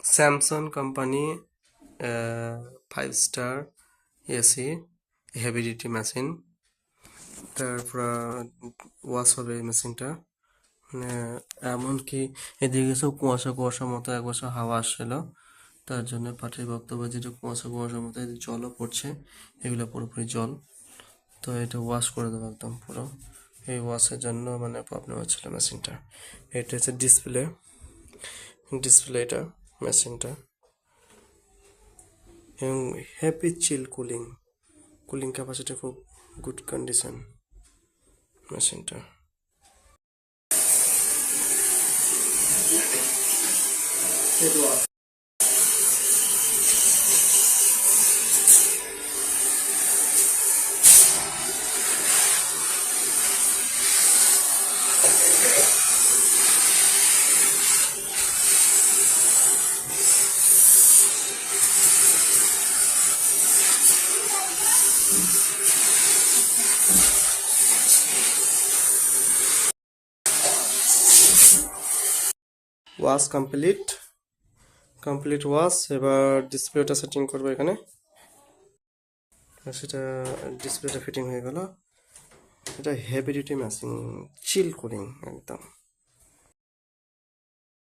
Samsung company 5 star AC heavy duty machine. তারপর wash হবে এই মেশিনটা। মানে এমনকি এদিকে সব কুয়াশা কুয়াশা মতো এক বছর হাওয়া আসছিল, তার জন্য পার্টির বক্তব্য যেটা কুয়াশা কুয়াশার মতো এদিকে জলও পড়ছে, এগুলো পুরোপুরি জল। তো এটা ওয়াশ করে দেবো একদম পুরো। এই ওয়াশের জন্য মানে প্রবলেম হচ্ছিল মেশিনটা। এটা হচ্ছে ডিসপ্লে এটা মেশিনটা, এবং হ্যাপি চিল কুলিং ক্যাপাসিটি খুব গুড কন্ডিশন মেশিনটা। Wash complete wash. এবার ডিসপ্লেটা সেটিং করবো এখানে। সেটা ডিসপ্লেটা ফিটিং হয়ে গেল। এটা হেভি ডিউটি মেশিন, চিল কুলিং একদম।